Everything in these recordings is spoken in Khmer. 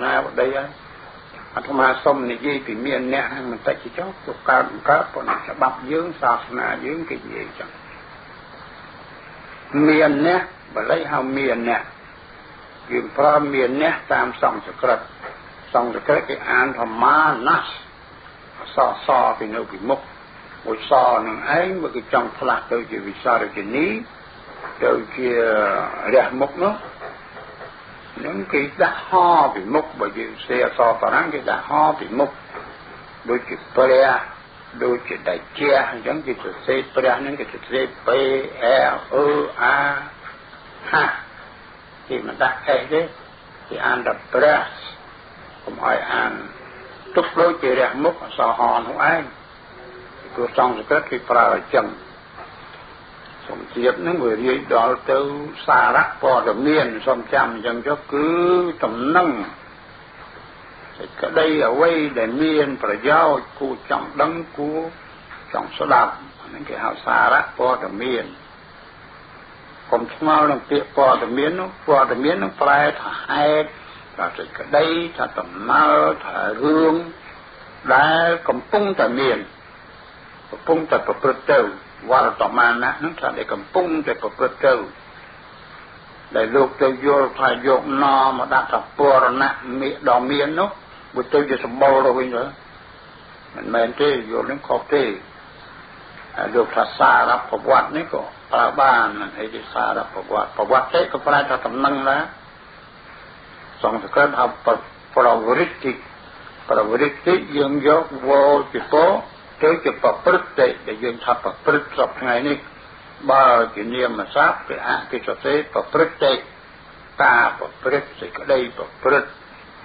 nào đây áอามาส้มนี่ยี่ปีเมียนเนี่ยมันแต่ที่ชอบตุกการก็ปนฉบับยืงศาสนายืงกิจยี่จังเมียนเนี่ยบ่ได้เฮาเมียนเนี่ยยืมพระเมียนเนี่ยตามส่องสกรัดที่อ่านธรรมานัสซอไปโนบิมุกบุษอหนึ่งไอ้เมื่อกี้จังพลัดโดยจีวิสาโดยจีนี้โดยจีเรียกมุกเนาะnhững cái đã ho bị mốc bởi vì xe so phản ánh cái đã ho bị mốc đôi chữ pre đôi chữ đại chia giống như chữ c pre những cái chữ c p e a ha thì mình đặt cái đấy thì ăn đập pre không hỏi ăn chút đôi chữ đẹp mốc so hòn không ai cứ xong rồi kết cái pre ở chânสมเทียบนั่งเวรีดอลเตอสาระปอดเมียนสมจำยังก็คือตำนั่งก็ได้เอาไว้แต่เมียนประโยชน์กูจังดังกูจังสลับนั่นคือหาสาระปอดเมียนผมชอบนั่งเปียปอดเมียนนั่งแปลถ่ายเราจะก็ได้ถ้าตำนาถ่ายเรื่องได้กำปุ้งแต่เมียนกำปุ้งแต่ประพฤติเจ้าว่าต่อมานะนั่นถ้าได้กำปุ้งได้ประพฤติเจ้าได้ลูกเจ้าโยธาโยกนอมาดักกับปวรณะมีดอกเมียนเนาะบุตรเจ้าจะสมบูรณ์เลยเหรอมันแมนเต้โยนขอบเต้ลูกทัศสารับประวัตินี่ก็ปราบ้านนั่นไอ้ที่สารับประวัติเต้ก็ปลายถ้าตำนังแล้วสองสกัดเอาประวัติยังยกโวจิโปเจอจะประพฤติแต่ยังทำประพฤติสับไงนี่บ่จะเนียมมาทราบไปที่จะเสประพฤติตาประพฤติสิก็ได้ประพฤติ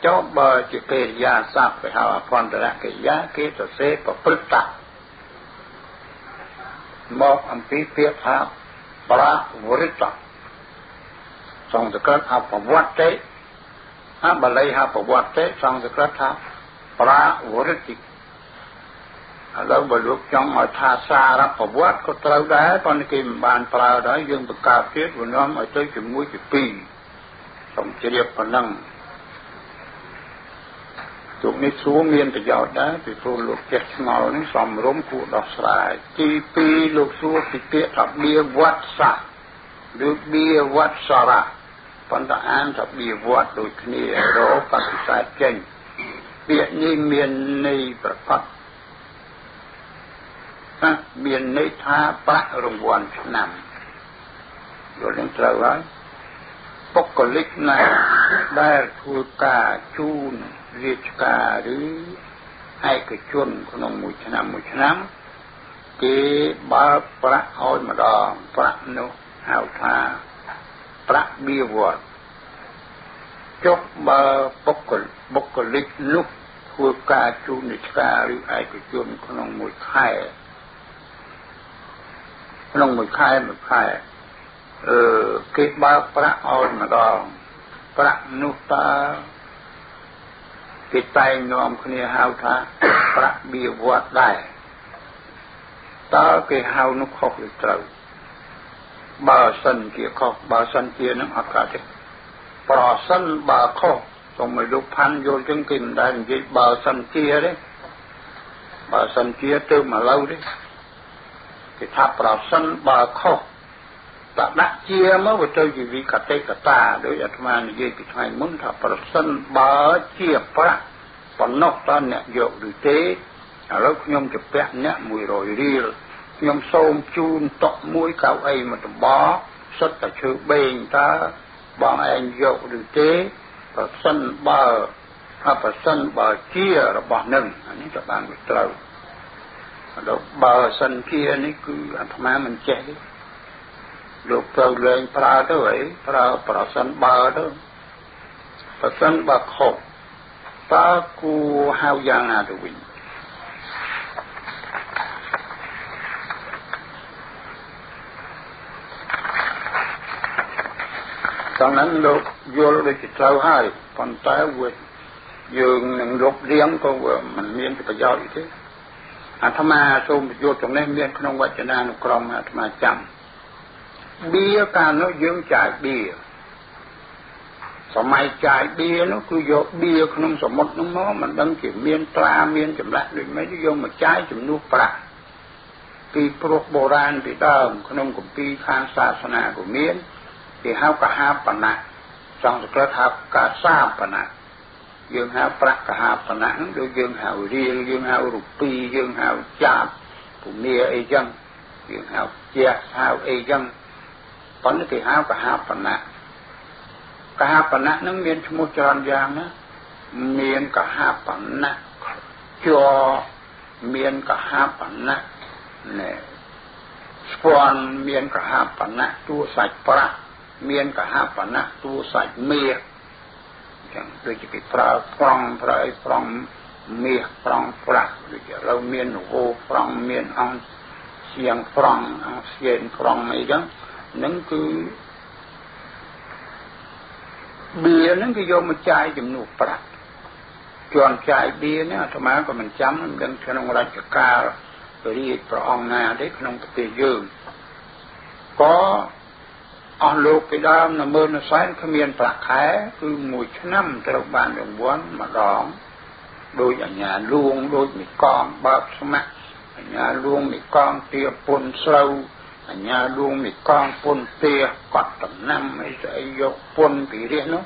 เจ้าบ่จะเกยยาทราบไปหาพรตระเกยยาเกยจะเสประพฤติมอกอัมพีเพียภาพประวัติสองสกัดเอาประวัติบาลีหาประวัติสองสกัดเอาประวัติเราบรรลุจังมาทาสารับประวัติก็เท่าได้ตอนนี้กินบานปลาได้ยังประกาศเทศวันนั้นมาเจอจุดมุ้ยจุดปีสมเจียบพนังจุดนี้สู้เมียนประโยชน์ได้ไปพูดลูกเจ็ดเงานี่สมร่มกูดอกสลายจีปีลูกสู้ติเปียทับเบียวัดสะหรือเบียวัดสระปัญตอ่านทับเบียวัดโดยนี้เราปฏิเสธเจงเปียนี่เมียนในประพัดเบียนในท่าประรางวัลนำอยู่เรื่องเท่าไรปกลิกนะได้ทูกาจูนเรียชกาหรือให้กระชนขนมมุชนำเกบาประเอามาดองประโนหาวทาประเบียวดจกบาปกลิกนุกทูกาจูนเรียชกาหรือให้กระชนขนมมุชไข่ลงมือค่ายเก็บบาพระอ่อนมาดองพระนุตาติดใจนอมคนนี้หาวท่าพระเบียวัดได้ตาเกหาวนุขอกหรือเต่าบาสันเกียขอกบาสันเกียนั่งอากาศปลอสันบาขอกตรงไม่ลุกพันโยนจึงกินได้ยิบบาสันเกียเลยบาสันเกียเติมมาเล่าดิถ้าปราศน์บาข้อตัดนักเจียเมื่อวันเจอจีวีกัดเตกตาโดยอาตมาเนี่ยกิจให้มึงถ้าปราศน์บาเจียพระปนกตอนเนี่ยโยกหรือเตะแล้วยมจะแปะเนี่ยมวยรอยรีลยมโซมจูนตกมวยเก่าไอ้มันจะบ้าสัตว์เชื่อเบงตาบางไอ้โยกหรือเตะปราศน์บาถ้าปราศน์บาเจียระบาดหนึ่งอันนี้จะบางไปเท่าเราบาสันเกียนี่คืออัตมามันเจ๊ลูกเราเลยปลาด้วยปลาสันบาด้วยปลาสันบาขบตากูหาวยางอาดวินตอนนั้นลูกโยนไปจิตเราให้ปนตายเวทยืนหนึ่งลูกเลี้ยงก็ว่ามันเลี้ยงประโยชน์อีกทีอาตมาส่งโยตรงนี้เรียนขนมวัจนานุกรมอาตมาจำเบี้ยการโน้ยืมจ่ายเบี้ย สมัยจ่ายเบียร์នោះគឺយកបៀក្នុងសមុទ្រនោះមកមិនដឹងជាមានត្រាមានចម្លាក់ដូចមិនយកមកចាយជំនួសប្រាក់ពីព្រោះបុរាណពីដើមក្នុងគម្ពីរខាងសាសនាក៏មានគេហៅកហាបណៈសង្ស្ក្រឹតហៅកាសាបណៈយើងហៅប្រាក់កហាបណៈហ្នឹងដូចយើងហៅរៀលយើងហៅរូពីយើងហៅចាបភូមិអីចឹងយើងហៅជាហៅអីចឹងប៉ុន្តែគេហៅកហាបណៈកហាបណៈនឹងមានឈ្មោះច្រើនយ៉ាងណាមានកហាបណៈជ័រមានកហាបណៈណែស្ពាន់មានកហាបណៈតួសាច់ប្រាក់មានកហាបណៈតួសាច់មាសចឹងដូចជាគេប្រើប្រង់ប្រើអីប្រង់មាសប្រង់ប្រាក់ដូចជាเราមានហូប្រង់មានអង្គសៀងប្រង់អង្គសៀងប្រង់អីចឹងនឹងគឺបៀហ្នឹងគេយកមកចាយជំនួសប្រាក់ជាន់ចាយបៀនេះអាត្មាក៏មិនចាំមិនដឹងក្នុងរជ្ជកាលរាជព្រះអង្គណាទេក្នុងប្រទេសយើងក៏អស់លោកពីដើមនៅមើលនៅសែនគ្មានប្រាក់ខែគឺមួយឆ្នាំត្រូវបានរង្វាន់ម្ដងដោយអាញាលួងដោយមីកងបើកស្មាក់អាញាលួងមីកងទាពុនស្រូវអាញាលួងមីកងពុនទាកត់ដំណាំអីស្អីយកពុនពីរាជនោះ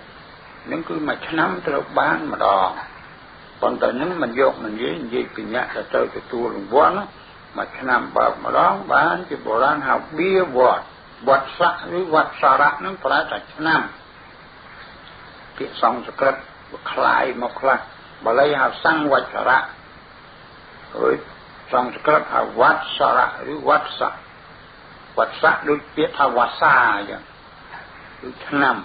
នឹងគឺមួយឆ្នាំត្រូវបានម្ដងប៉ុន្តែនឹងមិនយកមិននិយាយពីអ្នកដែលត្រូវទទួលរង្វាន់មួយឆ្នាំបើកម្ដងបានជាបុរាណហៅបៀវត្តវត្តស័កឬវត្តសារៈនឹងប្រែតែឆ្នាំពាក្យសង្ស្ក្រឹតคล้ายមកខ្លះបាលីហៅសង្វច្រៈឬសង្ស្ក្រឹតហៅវត្តសារៈឬវត្តស័កវត្តស័កដូចពាក្យថាវស្សាអញ្ចឹងគឺឆ្នាំ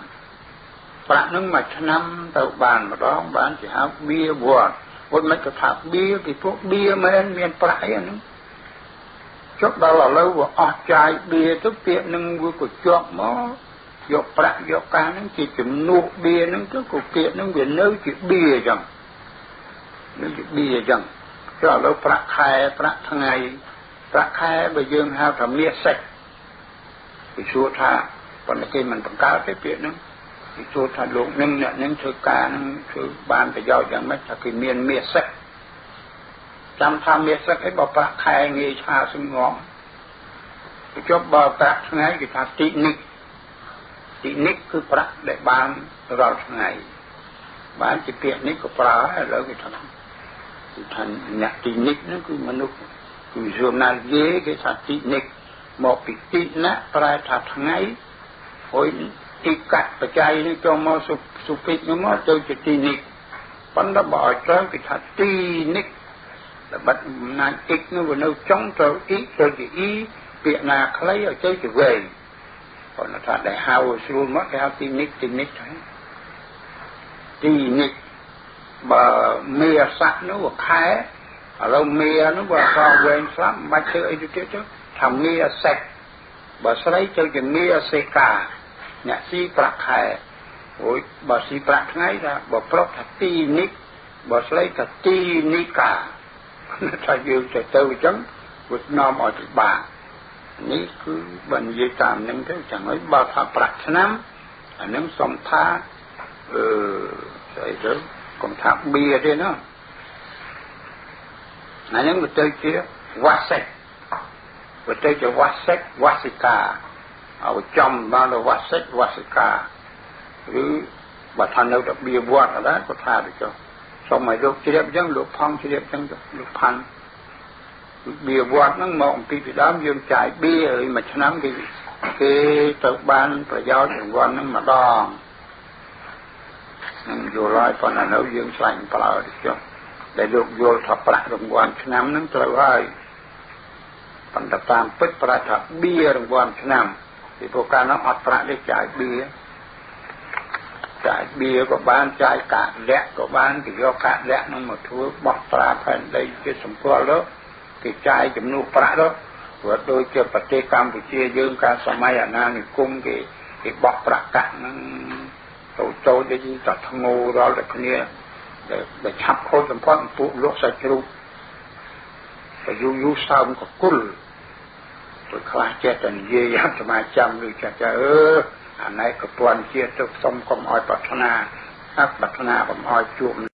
ប្រាក់នឹងមួយឆ្នាំទៅបានម្ដងបានជាហៅបៀវត្តវត្តមិនក៏ថាបៀពីពួកបៀមែនមានប្រាក់អីហ្នឹងចុះដល់ឥឡូវវាអស់ចាយបៀទៅពាក្យនឹងវាក៏ជាប់មកយកប្រាក់យកការហ្នឹងជាជំនួសបៀហ្នឹងទៅក៏ពាក្យហ្នឹងវានៅជាបៀអញ្ចឹងនៅជាបៀអញ្ចឹងចុះឥឡូវប្រាក់ខែប្រាក់ថ្ងៃប្រាក់ខែបើយើងហៅថាមាសសិចគេសួរថាប៉ុន្តែគេមិនបង្កើតទេពាក្យហ្នឹងគេសួរថាលោកនឹងអ្នកនឹងធ្វើការនឹងធ្វើបានប្រយោជន៍យ៉ាងម៉េចថាគេមានមាសសិចចាំថាមាសសិចឯងបើប្រាក់ខែងាយឆាសងំទៅចុះបើប្រាក់ថ្ងៃគេថាទីនិកគឺប្រាក់ដែលបានរាល់ថ្ងៃបានជាពាក្យនេះក៏ប្រើឥឡូវគេថាអ្នកទីនិកហ្នឹងគឺមនុស្សគឺ journalier គេថាទីនិកមកពីទីណាប្រែថាថ្ងៃហើយទីកាត់បច្ច័យនេះចូលមកសុភិតនោះមកទៅជាទីនិកប៉ុន្តែបើឲ្យត្រូវគេថាទីនិកតែបាត់អំណាច x នោះវានៅចុងត្រូវ x ទៅជា e ពាក្យណាខ្លីឲ្យទៅជាវែងប៉ុន្តែថាដែលហៅស្រួលមកគេហៅទីនិកទៅទីនិកបើមេស័កនោះខែឥឡូវមេនោះបើខោវែងស្លាប់មិនបាច់ធ្វើអីទៅទៀតទៅថាមេសិកបើស្រីទៅជាមេសេកាអ្នកស៊ីប្រាក់ខែអូយបើស៊ីប្រាក់ថ្ងៃថាបើប្រុសថាទីនិកបើស្រីថាទីនិកាថាយើងទៅអញ្ចឹងវានាំឲ្យពិបាកនេះគឺបើនិយាយតាមនឹងទៅចឹងហើយបើថាប្រាក់ឆ្នាំអានឹងសុំថាស្អីទៅកុំថាបៀទេណាអានឹងវាទៅជាវ៉ាសិកវាទៅជាវ៉ាសិកវ៉ាសិកាឲ្យចំបានទៅវ៉ាសិកវ៉ាសិកាឬបើថានៅតែបៀវត្តដែរក៏ថាទៅចុះសូមឲ្យលោកជ្រាបអញ្ចឹងលោកផំជ្រាបអញ្ចឹងលោកផាន់បៀវត្តហ្នឹងមកអំពីពីដើមយើងចាយបៀហើយមួយឆ្នាំគេទៅបានប្រយោជន៍រង្វាន់ហ្នឹងម្ដងនឹងយល់ហើយប៉ុន្តែនៅយើងឆ្លាញ់ប្រើទៅចុះដែលលោកយល់ថាប្រាក់រង្វាន់ឆ្នាំហ្នឹងត្រូវហើយប៉ុន្តែតាមពិតប្រាថាបៀរង្វាន់ឆ្នាំពីព្រោះកាលនោះអត់ប្រាក់ទេចាយបៀក៏បានចាយកាក់លាក់ក៏បានគេយកកាក់លាក់ហ្នឹងមកធ្វើបោះត្រាផែនដីជាសម្គាល់ទៅគេចាយចំនួនប្រាក់ទៅព្រោះដូចជាប្រទេសកម្ពុជាយើងកាលសម័យអាណានិគមគេបោះប្រាក់កាក់ហ្នឹងចូលដូចជាធ្ងោរាល់តែគ្នាដែលឆាប់ខូចបំផុតពួកលោកសាច់ជ្រូកទៅយូរសើមកគុលទៅខ្លះចេះតែនិយាយយ៉ាងសមាចាំដូចចា អាណែកពន់ជាទុកសុំកុំឲ្យប្រាថ្នាអបប្រាថ្នាកុំឲ្យជួប